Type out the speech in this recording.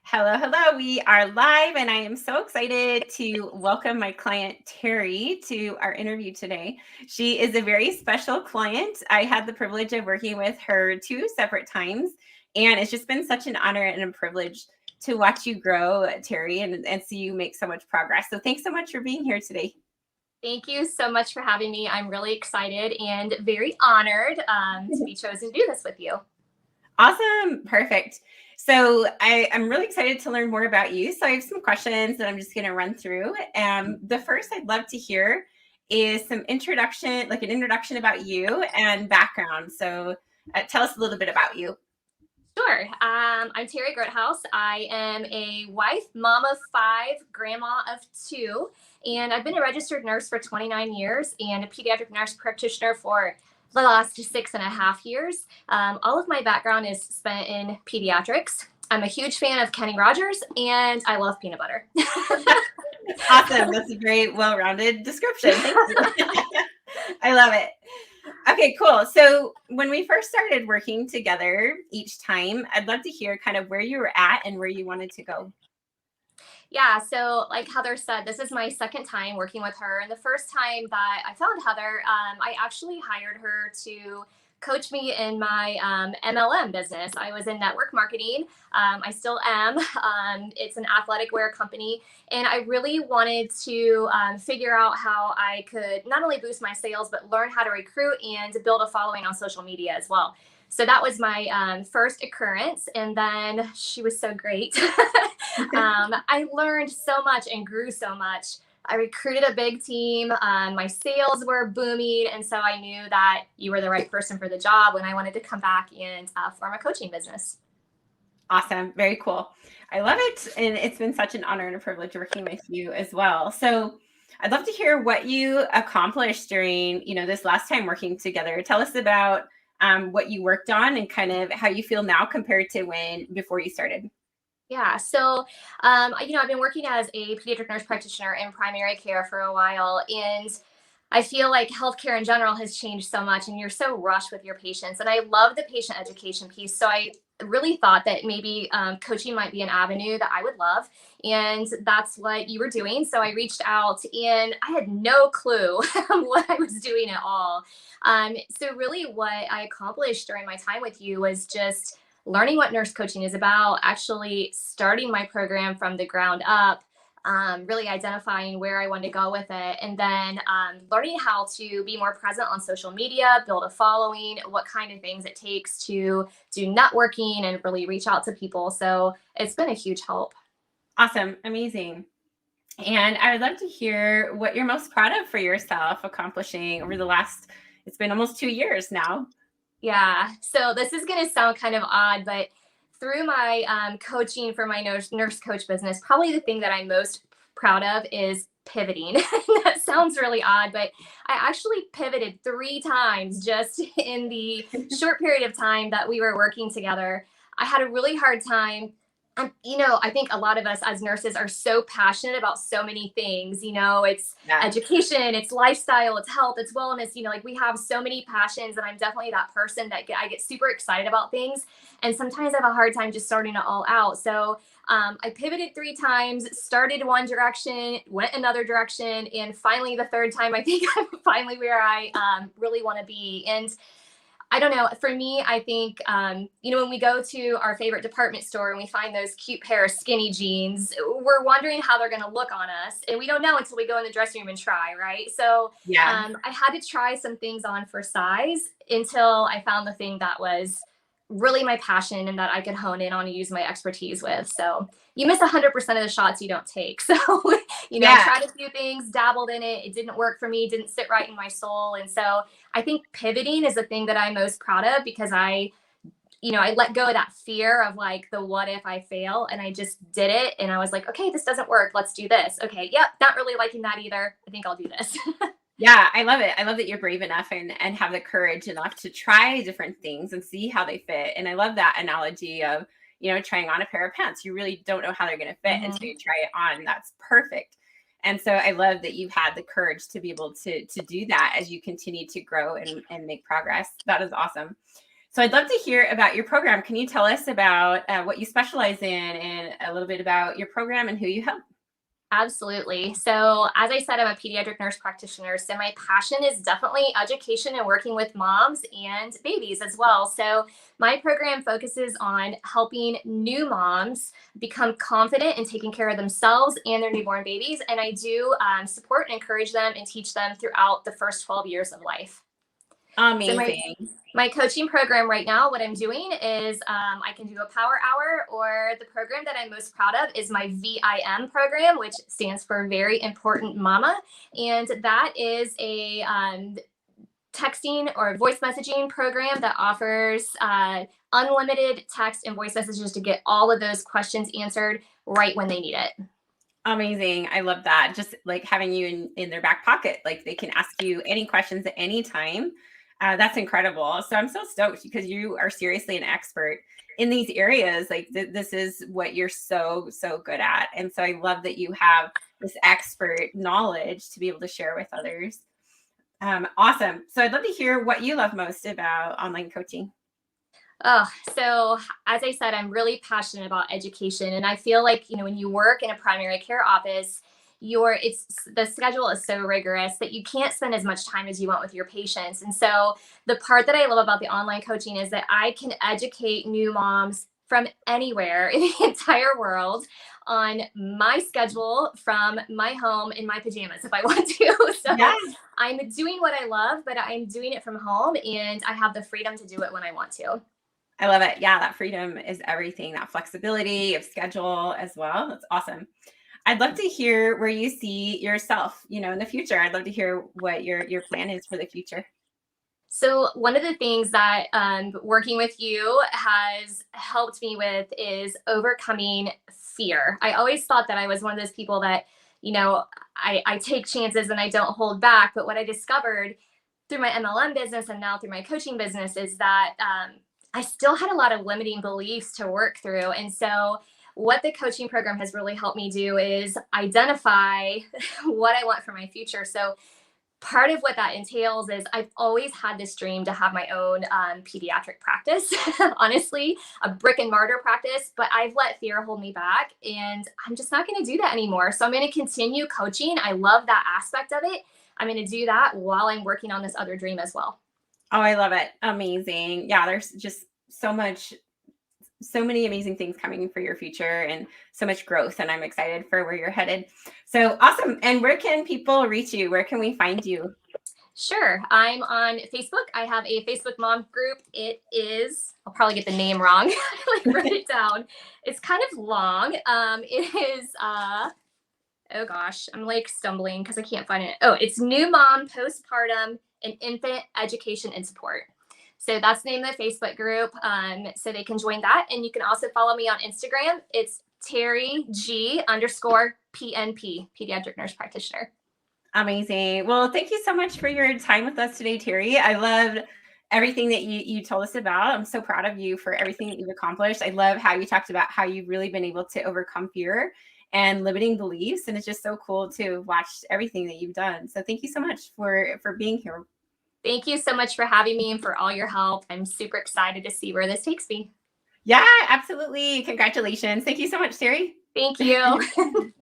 Hello, hello. We are live, and I am so excited to welcome my client, Teri, to our interview today. She is a very special client. I had the privilege of working with her 2 separate times, and it's just been such an honor and a privilege to watch you grow, Teri, and see you make so much progress. So thanks so much for being here today. Thank you so much for having me. I'm really excited and very honored to be chosen to do this with you. Awesome. Perfect. So I'm really excited to learn more about you. So I have some questions that I'm just going to run through. The first I'd love to hear is some introduction, like an introduction about you and background. So tell us a little bit about you. Sure. I'm Teri Grothaus. I am a wife, mom of 5, grandma of 2, and I've been a registered nurse for 29 years and a pediatric nurse practitioner for the last 6.5 years. All of my background is spent in pediatrics. I'm a huge fan of Kenny Rogers, and I love peanut butter. Awesome. That's a very well-rounded description. Thank you. I love it. Okay, cool. So when we first started working together each time, I'd love to hear kind of where you were at and where you wanted to go. Yeah, so like Heather said, this is my second time working with her. And the first time that I found Heather, I actually hired her to coach me in my MLM business. I was in network marketing. I still am. It's an athletic wear company. And I really wanted to figure out how I could not only boost my sales, but learn how to recruit and build a following on social media as well. So that was my first occurrence. And then she was so great. I learned so much and grew so much. I recruited a big team. My sales were booming. And so I knew that you were the right person for the job when I wanted to come back and form a coaching business. Awesome. Very cool. I love it. And it's been such an honor and a privilege working with you as well. So I'd love to hear what you accomplished during, this last time working together. Tell us about what you worked on and kind of how you feel now compared to before you started. Yeah. So, I've been working as a pediatric nurse practitioner in primary care for a while, and I feel like healthcare in general has changed so much, and you're so rushed with your patients. And I love the patient education piece. So I really thought that maybe coaching might be an avenue that I would love. And that's what you were doing. So I reached out and I had no clue what I was doing at all. So really what I accomplished during my time with you was just learning what nurse coaching is about, actually starting my program from the ground up, really identifying where I wanted to go with it, and then learning how to be more present on social media, build a following, what kind of things it takes to do networking and really reach out to people. So it's been a huge help. Awesome. Amazing. And I would love to hear what you're most proud of for yourself accomplishing over it's been almost 2 years now. Yeah. So this is going to sound kind of odd, but through my coaching for my nurse coach business, probably the thing that I'm most proud of is pivoting. That sounds really odd, but I actually pivoted 3 times just in the short period of time that we were working together. I had a really hard time. I think a lot of us as nurses are so passionate about so many things. It's Yeah. education, it's lifestyle, it's health, it's wellness. Like we have so many passions, and I'm definitely that person that I get super excited about things. And sometimes I have a hard time just starting it all out. So I pivoted 3 times, started one direction, went another direction, and finally the third time, I think I'm finally where I really want to be. And I don't know. For me, I think, when we go to our favorite department store and we find those cute pair of skinny jeans, we're wondering how they're going to look on us. And we don't know until we go in the dressing room and try, right? So Yeah. I had to try some things on for size until I found the thing that was really my passion and that I could hone in on and use my expertise with. So you miss 100% of the shots you don't take. So, I Yeah. tried a few things, dabbled in it. It didn't work for me, didn't sit right in my soul. And so I think pivoting is the thing that I'm most proud of because I let go of that fear of like the what if I fail, and I just did it. And I was like, okay, this doesn't work. Let's do this. Okay. Yep. Not really liking that either. I think I'll do this. Yeah, I love it. I love that you're brave enough and have the courage enough to try different things and see how they fit. And I love that analogy of, trying on a pair of pants. You really don't know how they're going to fit until you try it on. That's perfect. And so I love that you've had the courage to be able to do that as you continue to grow and make progress. That is awesome. So I'd love to hear about your program. Can you tell us about what you specialize in and a little bit about your program and who you help? Absolutely. So, as I said, I'm a pediatric nurse practitioner. So, my passion is definitely education and working with moms and babies as well. So, my program focuses on helping new moms become confident in taking care of themselves and their newborn babies. And I do support and encourage them and teach them throughout the first 12 years of life. So, Amazing. my coaching program right now, what I'm doing is I can do a power hour, or the program that I'm most proud of is my VIM program, which stands for Very Important Mama. And that is a texting or voice messaging program that offers unlimited text and voice messages to get all of those questions answered right when they need it. Amazing. I love that. Just like having you in their back pocket, like they can ask you any questions at any time. That's incredible. So I'm so stoked because you are seriously an expert in these areas. Like this is what you're so, so good at. And so I love that you have this expert knowledge to be able to share with others. Awesome. So I'd love to hear what you love most about online coaching. Oh, so as I said, I'm really passionate about education. And I feel like, when you work in a primary care office, the schedule is so rigorous that you can't spend as much time as you want with your patients. And so the part that I love about the online coaching is that I can educate new moms from anywhere in the entire world on my schedule from my home in my pajamas if I want to. So Yeah, I'm doing what I love, but I'm doing it from home and I have the freedom to do it when I want to. I love it. Yeah, that freedom is everything, that flexibility of schedule as well. That's awesome. I'd love to hear where you see yourself, in the future. I'd love to hear what your plan is for the future. So, one of the things that working with you has helped me with is overcoming fear. I always thought that I was one of those people that, I take chances and I don't hold back. But what I discovered through my MLM business and now through my coaching business is that I still had a lot of limiting beliefs to work through. And so, what the coaching program has really helped me do is identify what I want for my future. So, part of what that entails is I've always had this dream to have my own pediatric practice, honestly, a brick and mortar practice, but I've let fear hold me back and I'm just not going to do that anymore. So I'm going to continue coaching. I love that aspect of it. I'm going to do that while I'm working on this other dream as well. Oh, I love it. Amazing. Yeah, there's just so many amazing things coming for your future and so much growth. And I'm excited for where you're headed. So awesome. And where can people reach you? Where can we find you? Sure. I'm on Facebook. I have a Facebook mom group. It is, I'll probably get the name wrong. I wrote it down. It's kind of long. It is, oh gosh, I'm like stumbling because I can't find it. Oh, it's New Mom Postpartum and Infant Education and Support. So that's the name of the Facebook group. So they can join that. And you can also follow me on Instagram. It's Teri G_PNP, Pediatric Nurse Practitioner. Amazing. Well, thank you so much for your time with us today, Teri. I loved everything that you told us about. I'm so proud of you for everything that you've accomplished. I love how you talked about how you've really been able to overcome fear and limiting beliefs. And it's just so cool to watch everything that you've done. So thank you so much for being here. Thank you so much for having me and for all your help. I'm super excited to see where this takes me. Yeah, absolutely. Congratulations. Thank you so much, Teri. Thank you.